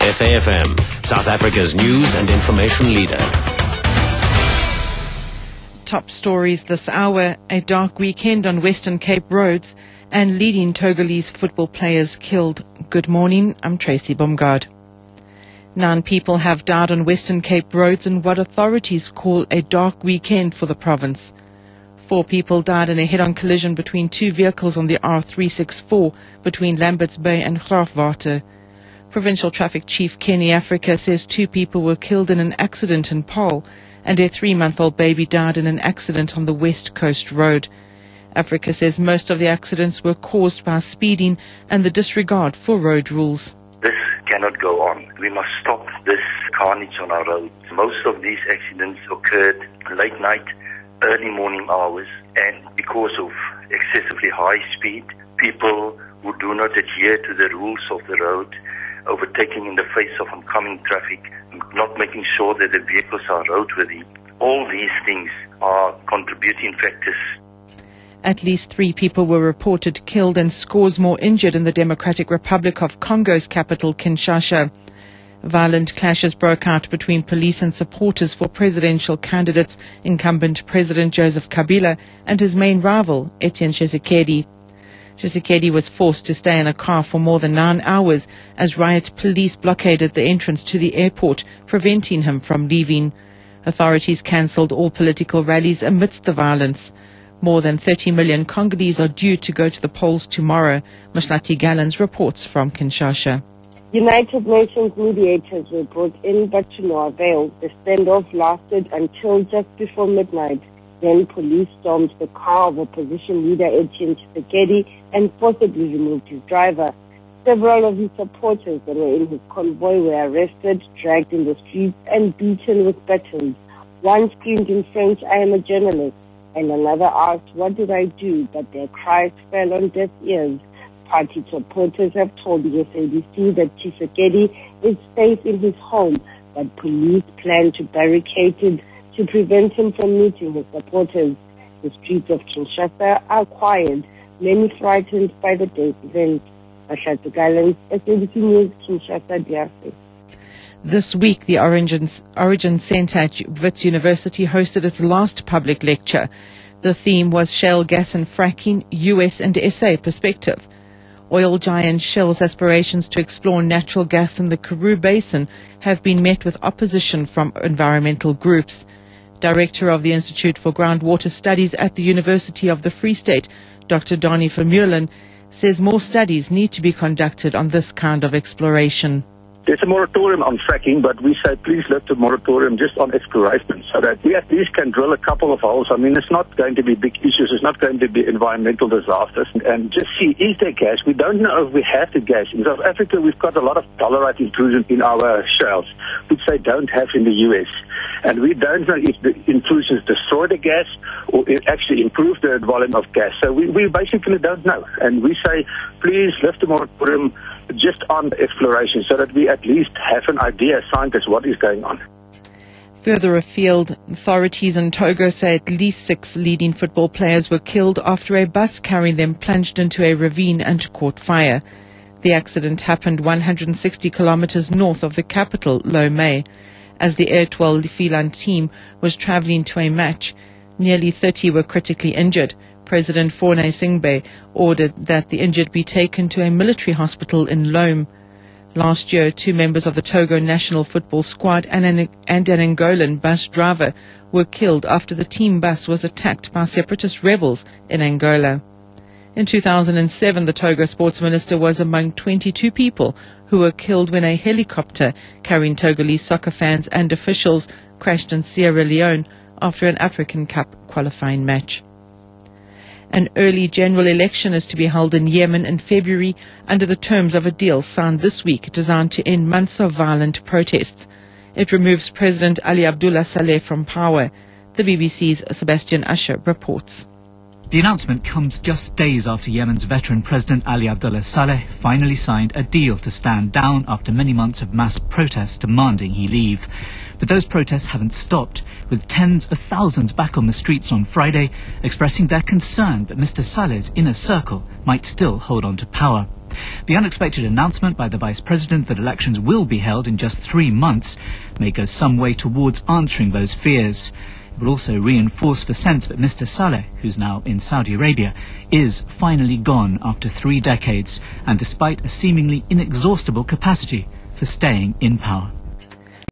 SAFM, South Africa's news and information leader. Top stories this hour: a dark weekend on Western Cape roads and leading Togolese football players killed. Good morning, I'm Tracy Bumgard. 9 people have died on Western Cape roads in what authorities call a dark weekend for the province. 4 people died in a head-on collision between 2 vehicles on the R364 between Lambert's Bay and Graafwater. Provincial Traffic Chief Kenny Africa says 2 people were killed in an accident in Paarl and a 3-month-old baby died in an accident on the West Coast Road. Africa says most of the accidents were caused by speeding and the disregard for road rules. This cannot go on. We must stop this carnage on our roads. Most of these accidents occurred late night, early morning hours, and because of excessively high speed, people who do not adhere to the rules of the road, overtaking in the face of oncoming traffic, not making sure that the vehicles are roadworthy. All these things are contributing factors. At least 3 people were reported killed and scores more injured in the Democratic Republic of Congo's capital, Kinshasa. Violent clashes broke out between police and supporters for presidential candidates incumbent President Joseph Kabila and his main rival, Etienne Tshisekedi. Tshisekedi was forced to stay in a car for more than 9 hours as riot police blockaded the entrance to the airport, preventing him from leaving. Authorities cancelled all political rallies amidst the violence. More than 30 million Congolese are due to go to the polls tomorrow. Mashlati Gallans reports from Kinshasa. United Nations mediators were brought in but to no avail. The standoff lasted until just before midnight. Then police stormed the car of opposition leader Etienne Tshisekedi and forcibly removed his driver. Several of his supporters that were in his convoy were arrested, dragged in the streets and beaten with batons. One screamed in French, "I am a journalist," and another asked, "What did I do?" But their cries fell on deaf ears. Party supporters have told the SABC that Tshisekedi is safe in his home, but police plan to barricade it to prevent him from meeting his supporters. The streets of Kinshasa are quiet, many frightened by the day's event. Mashlati Gallans, SABC News, Kinshasa, DRC. This week, the Origin Centre at Wits University hosted its last public lecture. The theme was Shale Gas and Fracking, US and SA Perspective. Oil giant Shell's aspirations to explore natural gas in the Karoo Basin have been met with opposition from environmental groups. Director of the Institute for Groundwater Studies at the University of the Free State, Dr. Donnie Vermeulen, says more studies need to be conducted on this kind of exploration. There's a moratorium on fracking, but we say please lift the moratorium just on exploration so that we at least can drill a couple of holes. I mean, it's not going to be big issues. It's not going to be environmental disasters. And just see, is there gas? We don't know if we have the gas. In South Africa, we've got a lot of dolerite intrusion in our shales, which they don't have in the US. And we don't know if the intrusions destroy the gas or it actually improve the volume of gas. So we basically don't know. And we say, please lift the moratorium just on exploration so that we at least have an idea, scientists, what is going on. Further afield, authorities in Togo say at least 6 leading football players were killed after a bus carrying them plunged into a ravine and caught fire. The accident happened 160 kilometers north of the capital, Lomé. As the Airtwell Feline team was traveling to a match, nearly 30 were critically injured. President Forne Singbe ordered that the injured be taken to a military hospital in Lome. Last year, 2 members of the Togo national football squad and an Angolan bus driver were killed after the team bus was attacked by separatist rebels in Angola. In 2007, the Togo sports minister was among 22 people who were killed when a helicopter carrying Togolese soccer fans and officials crashed in Sierra Leone after an African Cup qualifying match. An early general election is to be held in Yemen in February under the terms of a deal signed this week designed to end months of violent protests. It removes President Ali Abdullah Saleh from power. The BBC's Sebastian Usher reports. The announcement comes just days after Yemen's veteran President Ali Abdullah Saleh finally signed a deal to stand down after many months of mass protests demanding he leave. But those protests haven't stopped, with tens of thousands back on the streets on Friday expressing their concern that Mr. Saleh's inner circle might still hold on to power. The unexpected announcement by the Vice President that elections will be held in just 3 months may go some way towards answering those fears. It will also reinforce the sense that Mr. Saleh, who's now in Saudi Arabia, is finally gone after 3 decades and despite a seemingly inexhaustible capacity for staying in power.